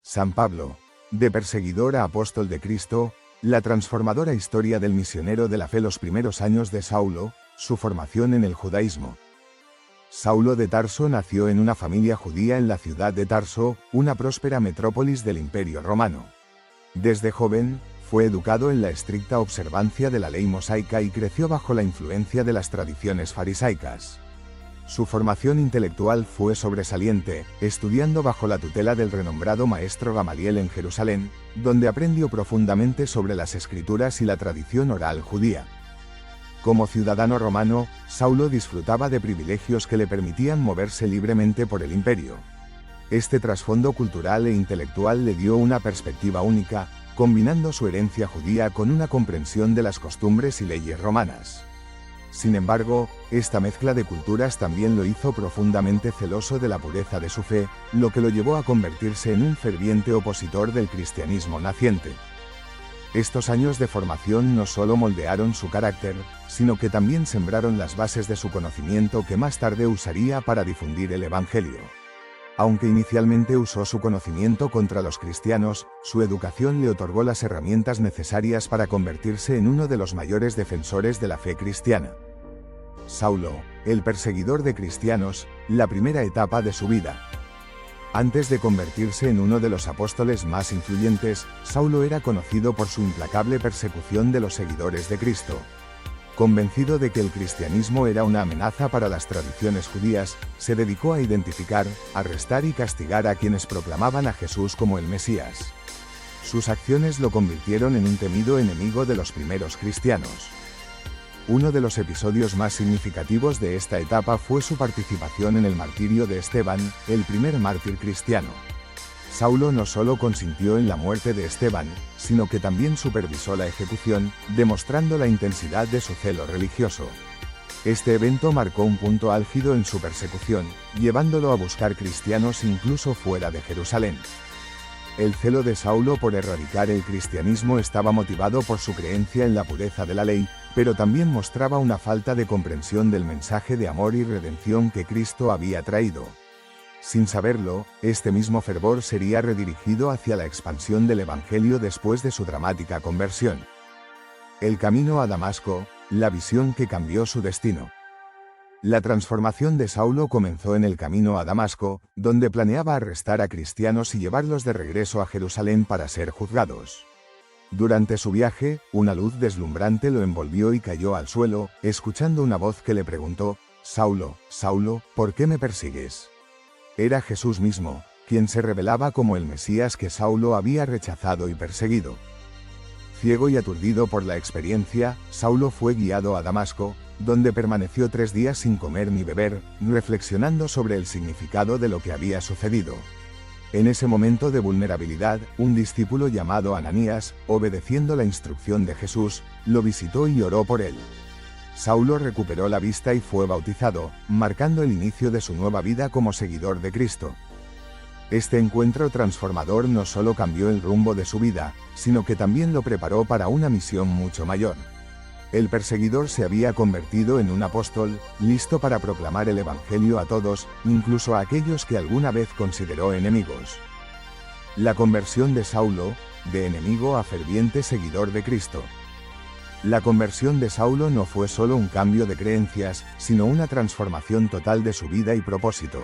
San Pablo, de perseguidor a apóstol de Cristo, la transformadora historia del misionero de la fe. Los primeros años de Saulo, su formación en el judaísmo. Saulo de Tarso nació en una familia judía en la ciudad de Tarso, una próspera metrópolis del Imperio Romano. Desde joven, fue educado en la estricta observancia de la ley mosaica y creció bajo la influencia de las tradiciones farisaicas. Su formación intelectual fue sobresaliente, estudiando bajo la tutela del renombrado maestro Gamaliel en Jerusalén, donde aprendió profundamente sobre las escrituras y la tradición oral judía. Como ciudadano romano, Saulo disfrutaba de privilegios que le permitían moverse libremente por el imperio. Este trasfondo cultural e intelectual le dio una perspectiva única, combinando su herencia judía con una comprensión de las costumbres y leyes romanas. Sin embargo, esta mezcla de culturas también lo hizo profundamente celoso de la pureza de su fe, lo que lo llevó a convertirse en un ferviente opositor del cristianismo naciente. Estos años de formación no solo moldearon su carácter, sino que también sembraron las bases de su conocimiento que más tarde usaría para difundir el Evangelio. Aunque inicialmente usó su conocimiento contra los cristianos, su educación le otorgó las herramientas necesarias para convertirse en uno de los mayores defensores de la fe cristiana. Saulo, el perseguidor de cristianos, la primera etapa de su vida. Antes de convertirse en uno de los apóstoles más influyentes, Saulo era conocido por su implacable persecución de los seguidores de Cristo. Convencido de que el cristianismo era una amenaza para las tradiciones judías, se dedicó a identificar, arrestar y castigar a quienes proclamaban a Jesús como el Mesías. Sus acciones lo convirtieron en un temido enemigo de los primeros cristianos. Uno de los episodios más significativos de esta etapa fue su participación en el martirio de Esteban, el primer mártir cristiano. Saulo no solo consintió en la muerte de Esteban, sino que también supervisó la ejecución, demostrando la intensidad de su celo religioso. Este evento marcó un punto álgido en su persecución, llevándolo a buscar cristianos incluso fuera de Jerusalén. El celo de Saulo por erradicar el cristianismo estaba motivado por su creencia en la pureza de la ley, pero también mostraba una falta de comprensión del mensaje de amor y redención que Cristo había traído. Sin saberlo, este mismo fervor sería redirigido hacia la expansión del Evangelio después de su dramática conversión. El camino a Damasco, la visión que cambió su destino. La transformación de Saulo comenzó en el camino a Damasco, donde planeaba arrestar a cristianos y llevarlos de regreso a Jerusalén para ser juzgados. Durante su viaje, una luz deslumbrante lo envolvió y cayó al suelo, escuchando una voz que le preguntó: «Saulo, Saulo, ¿por qué me persigues?». Era Jesús mismo, quien se revelaba como el Mesías que Saulo había rechazado y perseguido. Ciego y aturdido por la experiencia, Saulo fue guiado a Damasco, donde permaneció 3 días sin comer ni beber, reflexionando sobre el significado de lo que había sucedido. En ese momento de vulnerabilidad, un discípulo llamado Ananías, obedeciendo la instrucción de Jesús, lo visitó y oró por él. Saulo recuperó la vista y fue bautizado, marcando el inicio de su nueva vida como seguidor de Cristo. Este encuentro transformador no solo cambió el rumbo de su vida, sino que también lo preparó para una misión mucho mayor. El perseguidor se había convertido en un apóstol, listo para proclamar el Evangelio a todos, incluso a aquellos que alguna vez consideró enemigos. La conversión de Saulo, de enemigo a ferviente seguidor de Cristo. La conversión de Saulo no fue solo un cambio de creencias, sino una transformación total de su vida y propósito.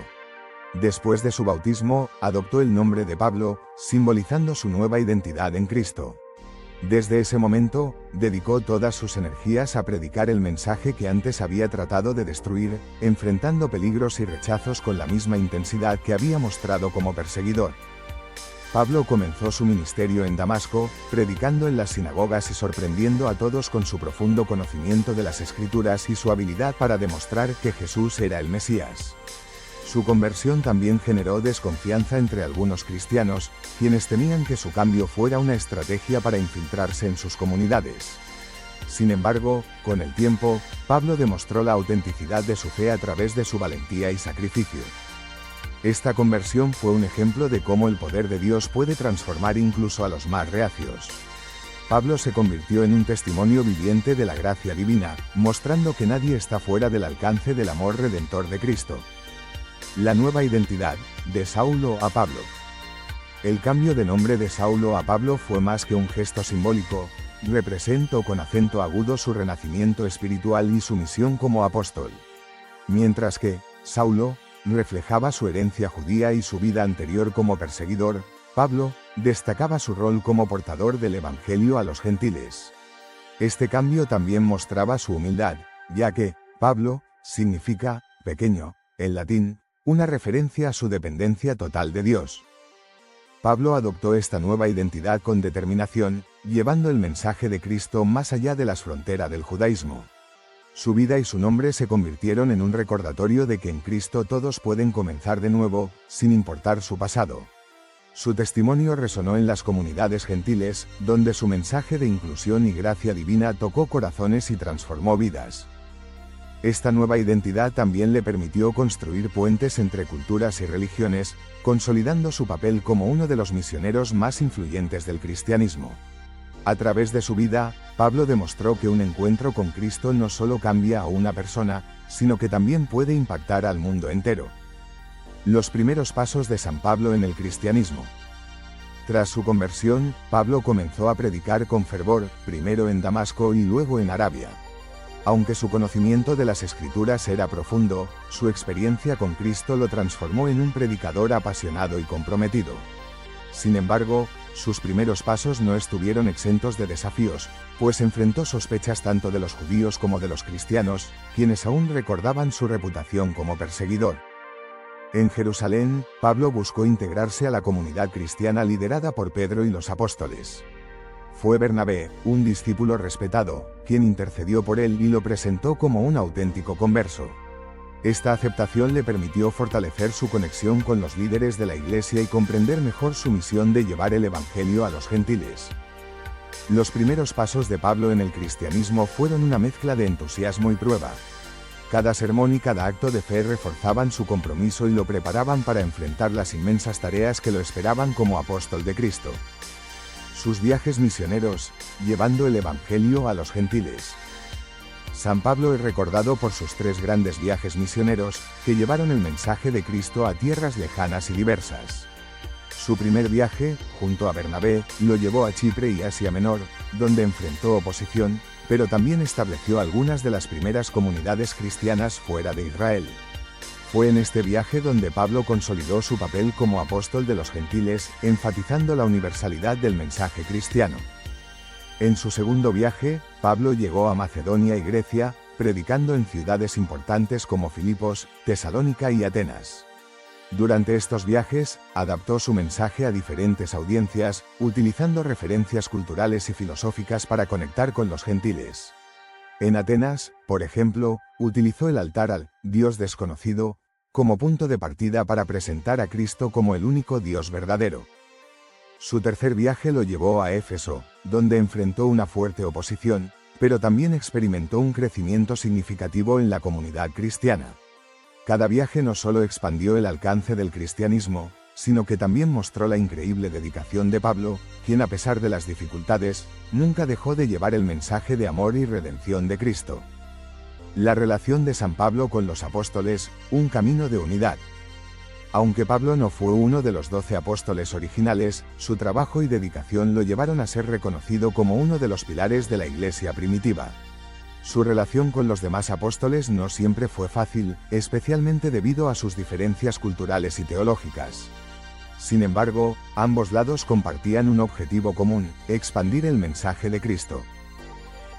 Después de su bautismo, adoptó el nombre de Pablo, simbolizando su nueva identidad en Cristo. Desde ese momento, dedicó todas sus energías a predicar el mensaje que antes había tratado de destruir, enfrentando peligros y rechazos con la misma intensidad que había mostrado como perseguidor. Pablo comenzó su ministerio en Damasco, predicando en las sinagogas y sorprendiendo a todos con su profundo conocimiento de las Escrituras y su habilidad para demostrar que Jesús era el Mesías. Su conversión también generó desconfianza entre algunos cristianos, quienes temían que su cambio fuera una estrategia para infiltrarse en sus comunidades. Sin embargo, con el tiempo, Pablo demostró la autenticidad de su fe a través de su valentía y sacrificio. Esta conversión fue un ejemplo de cómo el poder de Dios puede transformar incluso a los más reacios. Pablo se convirtió en un testimonio viviente de la gracia divina, mostrando que nadie está fuera del alcance del amor redentor de Cristo. La nueva identidad, de Saulo a Pablo. El cambio de nombre de Saulo a Pablo fue más que un gesto simbólico, representó con acento agudo su renacimiento espiritual y su misión como apóstol. Mientras que Saulo reflejaba su herencia judía y su vida anterior como perseguidor, Pablo destacaba su rol como portador del Evangelio a los gentiles. Este cambio también mostraba su humildad, ya que Pablo significa pequeño, en latín, una referencia a su dependencia total de Dios. Pablo adoptó esta nueva identidad con determinación, llevando el mensaje de Cristo más allá de las fronteras del judaísmo. Su vida y su nombre se convirtieron en un recordatorio de que en Cristo todos pueden comenzar de nuevo, sin importar su pasado. Su testimonio resonó en las comunidades gentiles, donde su mensaje de inclusión y gracia divina tocó corazones y transformó vidas. Esta nueva identidad también le permitió construir puentes entre culturas y religiones, consolidando su papel como uno de los misioneros más influyentes del cristianismo. A través de su vida, Pablo demostró que un encuentro con Cristo no solo cambia a una persona, sino que también puede impactar al mundo entero. Los primeros pasos de San Pablo en el cristianismo. Tras su conversión, Pablo comenzó a predicar con fervor, primero en Damasco y luego en Arabia. Aunque su conocimiento de las Escrituras era profundo, su experiencia con Cristo lo transformó en un predicador apasionado y comprometido. Sin embargo, sus primeros pasos no estuvieron exentos de desafíos, pues enfrentó sospechas tanto de los judíos como de los cristianos, quienes aún recordaban su reputación como perseguidor. En Jerusalén, Pablo buscó integrarse a la comunidad cristiana liderada por Pedro y los apóstoles. Fue Bernabé, un discípulo respetado, quien intercedió por él y lo presentó como un auténtico converso. Esta aceptación le permitió fortalecer su conexión con los líderes de la Iglesia y comprender mejor su misión de llevar el Evangelio a los gentiles. Los primeros pasos de Pablo en el cristianismo fueron una mezcla de entusiasmo y prueba. Cada sermón y cada acto de fe reforzaban su compromiso y lo preparaban para enfrentar las inmensas tareas que lo esperaban como apóstol de Cristo. Sus viajes misioneros, llevando el Evangelio a los gentiles. San Pablo es recordado por sus 3 grandes viajes misioneros, que llevaron el mensaje de Cristo a tierras lejanas y diversas. Su primer viaje, junto a Bernabé, lo llevó a Chipre y Asia Menor, donde enfrentó oposición, pero también estableció algunas de las primeras comunidades cristianas fuera de Israel. Fue en este viaje donde Pablo consolidó su papel como apóstol de los gentiles, enfatizando la universalidad del mensaje cristiano. En su segundo viaje, Pablo llegó a Macedonia y Grecia, predicando en ciudades importantes como Filipos, Tesalónica y Atenas. Durante estos viajes, adaptó su mensaje a diferentes audiencias, utilizando referencias culturales y filosóficas para conectar con los gentiles. En Atenas, por ejemplo, utilizó el altar al Dios desconocido como punto de partida para presentar a Cristo como el único Dios verdadero. Su tercer viaje lo llevó a Éfeso, donde enfrentó una fuerte oposición, pero también experimentó un crecimiento significativo en la comunidad cristiana. Cada viaje no solo expandió el alcance del cristianismo, sino que también mostró la increíble dedicación de Pablo, quien a pesar de las dificultades, nunca dejó de llevar el mensaje de amor y redención de Cristo. La relación de San Pablo con los apóstoles, un camino de unidad. Aunque Pablo no fue uno de los 12 apóstoles originales, su trabajo y dedicación lo llevaron a ser reconocido como uno de los pilares de la Iglesia primitiva. Su relación con los demás apóstoles no siempre fue fácil, especialmente debido a sus diferencias culturales y teológicas. Sin embargo, ambos lados compartían un objetivo común: expandir el mensaje de Cristo.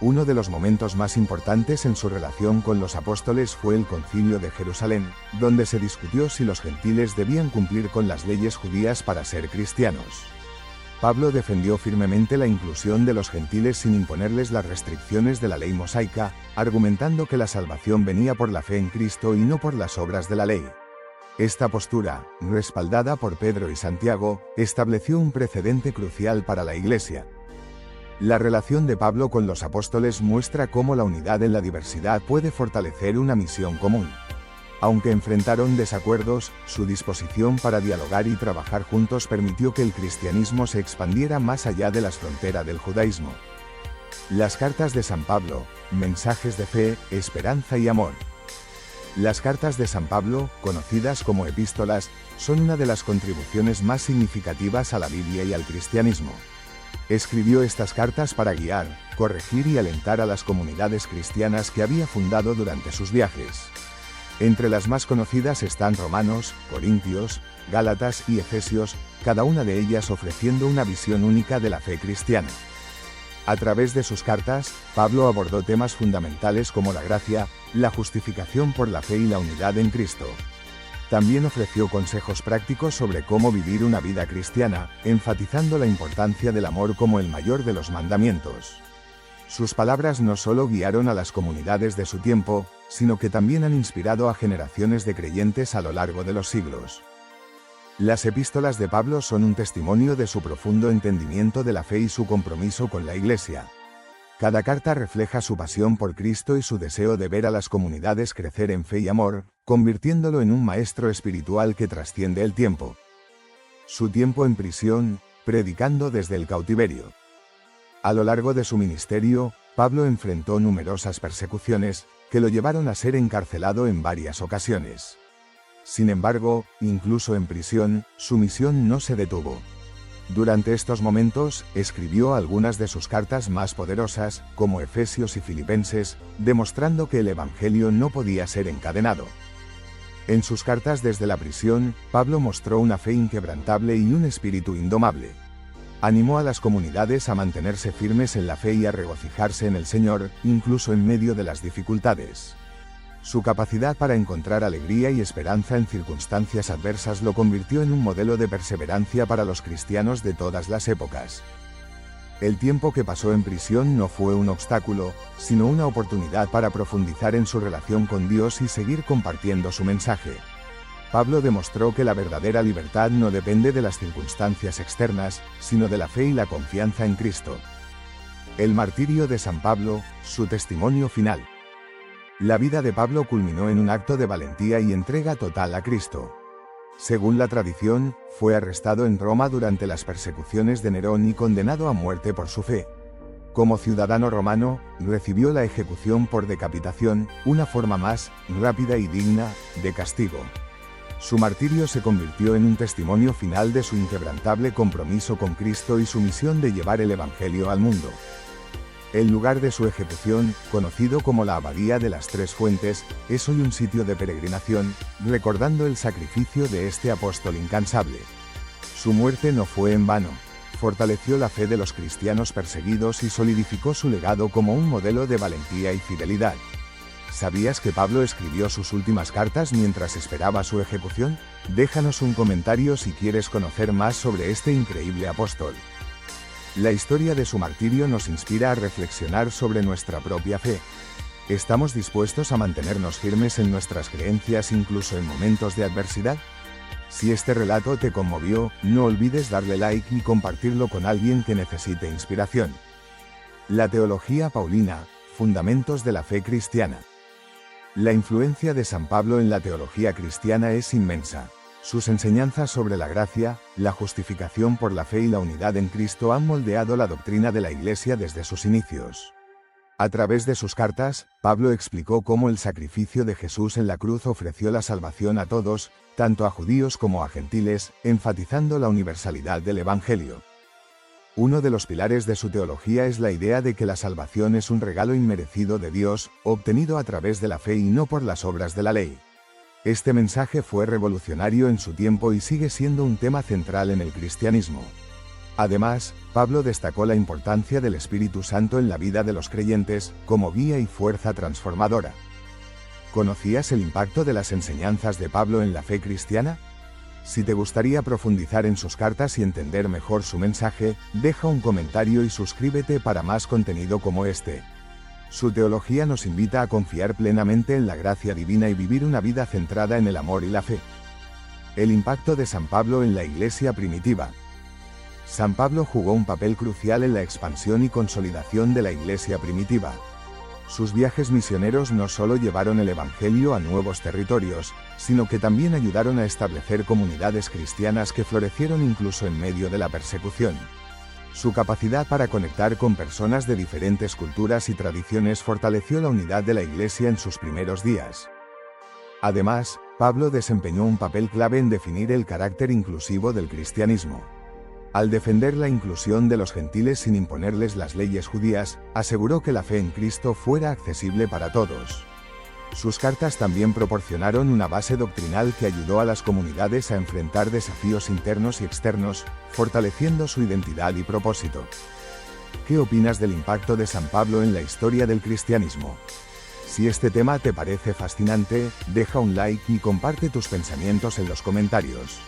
Uno de los momentos más importantes en su relación con los apóstoles fue el Concilio de Jerusalén, donde se discutió si los gentiles debían cumplir con las leyes judías para ser cristianos. Pablo defendió firmemente la inclusión de los gentiles sin imponerles las restricciones de la ley mosaica, argumentando que la salvación venía por la fe en Cristo y no por las obras de la ley. Esta postura, respaldada por Pedro y Santiago, estableció un precedente crucial para la Iglesia. La relación de Pablo con los apóstoles muestra cómo la unidad en la diversidad puede fortalecer una misión común. Aunque enfrentaron desacuerdos, su disposición para dialogar y trabajar juntos permitió que el cristianismo se expandiera más allá de las fronteras del judaísmo. Las cartas de San Pablo, mensajes de fe, esperanza y amor. Las cartas de San Pablo, conocidas como epístolas, son una de las contribuciones más significativas a la Biblia y al cristianismo. Escribió estas cartas para guiar, corregir y alentar a las comunidades cristianas que había fundado durante sus viajes. Entre las más conocidas están Romanos, Corintios, Gálatas y Efesios, cada una de ellas ofreciendo una visión única de la fe cristiana. A través de sus cartas, Pablo abordó temas fundamentales como la gracia, la justificación por la fe y la unidad en Cristo. También ofreció consejos prácticos sobre cómo vivir una vida cristiana, enfatizando la importancia del amor como el mayor de los mandamientos. Sus palabras no solo guiaron a las comunidades de su tiempo, sino que también han inspirado a generaciones de creyentes a lo largo de los siglos. Las epístolas de Pablo son un testimonio de su profundo entendimiento de la fe y su compromiso con la Iglesia. Cada carta refleja su pasión por Cristo y su deseo de ver a las comunidades crecer en fe y amor, convirtiéndolo en un maestro espiritual que trasciende el tiempo. Su tiempo en prisión, predicando desde el cautiverio. A lo largo de su ministerio, Pablo enfrentó numerosas persecuciones, que lo llevaron a ser encarcelado en varias ocasiones. Sin embargo, incluso en prisión, su misión no se detuvo. Durante estos momentos, escribió algunas de sus cartas más poderosas, como Efesios y Filipenses, demostrando que el Evangelio no podía ser encadenado. En sus cartas desde la prisión, Pablo mostró una fe inquebrantable y un espíritu indomable. Animó a las comunidades a mantenerse firmes en la fe y a regocijarse en el Señor, incluso en medio de las dificultades. Su capacidad para encontrar alegría y esperanza en circunstancias adversas lo convirtió en un modelo de perseverancia para los cristianos de todas las épocas. El tiempo que pasó en prisión no fue un obstáculo, sino una oportunidad para profundizar en su relación con Dios y seguir compartiendo su mensaje. Pablo demostró que la verdadera libertad no depende de las circunstancias externas, sino de la fe y la confianza en Cristo. El martirio de San Pablo, su testimonio final. La vida de Pablo culminó en un acto de valentía y entrega total a Cristo. Según la tradición, fue arrestado en Roma durante las persecuciones de Nerón y condenado a muerte por su fe. Como ciudadano romano, recibió la ejecución por decapitación, una forma más rápida y digna de castigo. Su martirio se convirtió en un testimonio final de su inquebrantable compromiso con Cristo y su misión de llevar el Evangelio al mundo. El lugar de su ejecución, conocido como la Abadía de las Tres Fuentes, es hoy un sitio de peregrinación, recordando el sacrificio de este apóstol incansable. Su muerte no fue en vano. Fortaleció la fe de los cristianos perseguidos y solidificó su legado como un modelo de valentía y fidelidad. ¿Sabías que Pablo escribió sus últimas cartas mientras esperaba su ejecución? Déjanos un comentario si quieres conocer más sobre este increíble apóstol. La historia de su martirio nos inspira a reflexionar sobre nuestra propia fe. ¿Estamos dispuestos a mantenernos firmes en nuestras creencias incluso en momentos de adversidad? Si este relato te conmovió, no olvides darle like y compartirlo con alguien que necesite inspiración. La teología paulina, fundamentos de la fe cristiana. La influencia de San Pablo en la teología cristiana es inmensa. Sus enseñanzas sobre la gracia, la justificación por la fe y la unidad en Cristo han moldeado la doctrina de la Iglesia desde sus inicios. A través de sus cartas, Pablo explicó cómo el sacrificio de Jesús en la cruz ofreció la salvación a todos, tanto a judíos como a gentiles, enfatizando la universalidad del Evangelio. Uno de los pilares de su teología es la idea de que la salvación es un regalo inmerecido de Dios, obtenido a través de la fe y no por las obras de la ley. Este mensaje fue revolucionario en su tiempo y sigue siendo un tema central en el cristianismo. Además, Pablo destacó la importancia del Espíritu Santo en la vida de los creyentes, como guía y fuerza transformadora. ¿Conocías el impacto de las enseñanzas de Pablo en la fe cristiana? Si te gustaría profundizar en sus cartas y entender mejor su mensaje, deja un comentario y suscríbete para más contenido como este. Su teología nos invita a confiar plenamente en la gracia divina y vivir una vida centrada en el amor y la fe. El impacto de San Pablo en la Iglesia primitiva. San Pablo jugó un papel crucial en la expansión y consolidación de la Iglesia primitiva. Sus viajes misioneros no solo llevaron el Evangelio a nuevos territorios, sino que también ayudaron a establecer comunidades cristianas que florecieron incluso en medio de la persecución. Su capacidad para conectar con personas de diferentes culturas y tradiciones fortaleció la unidad de la Iglesia en sus primeros días. Además, Pablo desempeñó un papel clave en definir el carácter inclusivo del cristianismo. Al defender la inclusión de los gentiles sin imponerles las leyes judías, aseguró que la fe en Cristo fuera accesible para todos. Sus cartas también proporcionaron una base doctrinal que ayudó a las comunidades a enfrentar desafíos internos y externos, fortaleciendo su identidad y propósito. ¿Qué opinas del impacto de San Pablo en la historia del cristianismo? Si este tema te parece fascinante, deja un like y comparte tus pensamientos en los comentarios.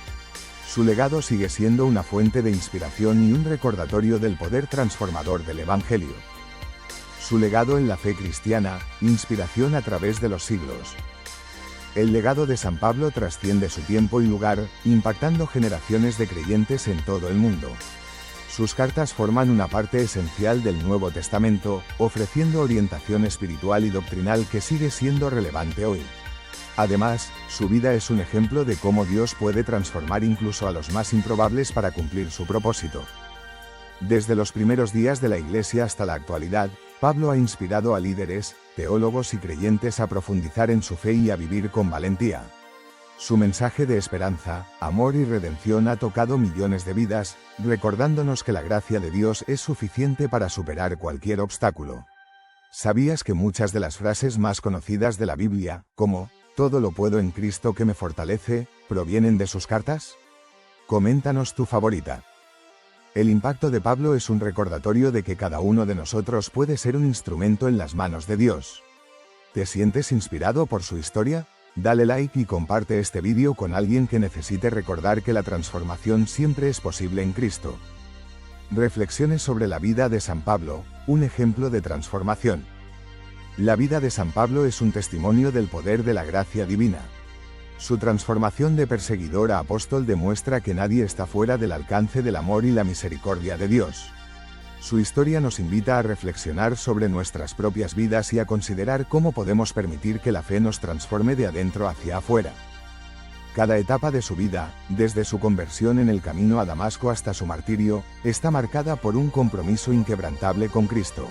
Su legado sigue siendo una fuente de inspiración y un recordatorio del poder transformador del Evangelio. Su legado en la fe cristiana, inspiración a través de los siglos. El legado de San Pablo trasciende su tiempo y lugar, impactando generaciones de creyentes en todo el mundo. Sus cartas forman una parte esencial del Nuevo Testamento, ofreciendo orientación espiritual y doctrinal que sigue siendo relevante hoy. Además, su vida es un ejemplo de cómo Dios puede transformar incluso a los más improbables para cumplir su propósito. Desde los primeros días de la Iglesia hasta la actualidad, Pablo ha inspirado a líderes, teólogos y creyentes a profundizar en su fe y a vivir con valentía. Su mensaje de esperanza, amor y redención ha tocado millones de vidas, recordándonos que la gracia de Dios es suficiente para superar cualquier obstáculo. ¿Sabías que muchas de las frases más conocidas de la Biblia, como "todo lo puedo en Cristo que me fortalece", provienen de sus cartas? Coméntanos tu favorita. El impacto de Pablo es un recordatorio de que cada uno de nosotros puede ser un instrumento en las manos de Dios. ¿Te sientes inspirado por su historia? Dale like y comparte este vídeo con alguien que necesite recordar que la transformación siempre es posible en Cristo. Reflexiones sobre la vida de San Pablo, un ejemplo de transformación. La vida de San Pablo es un testimonio del poder de la gracia divina. Su transformación de perseguidor a apóstol demuestra que nadie está fuera del alcance del amor y la misericordia de Dios. Su historia nos invita a reflexionar sobre nuestras propias vidas y a considerar cómo podemos permitir que la fe nos transforme de adentro hacia afuera. Cada etapa de su vida, desde su conversión en el camino a Damasco hasta su martirio, está marcada por un compromiso inquebrantable con Cristo.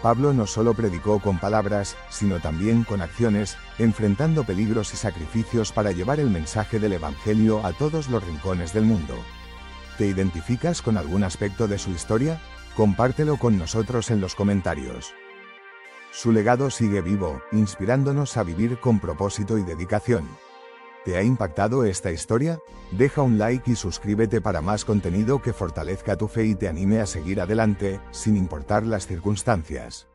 Pablo no solo predicó con palabras, sino también con acciones, enfrentando peligros y sacrificios para llevar el mensaje del Evangelio a todos los rincones del mundo. ¿Te identificas con algún aspecto de su historia? Compártelo con nosotros en los comentarios. Su legado sigue vivo, inspirándonos a vivir con propósito y dedicación. ¿Te ha impactado esta historia? Deja un like y suscríbete para más contenido que fortalezca tu fe y te anime a seguir adelante, sin importar las circunstancias.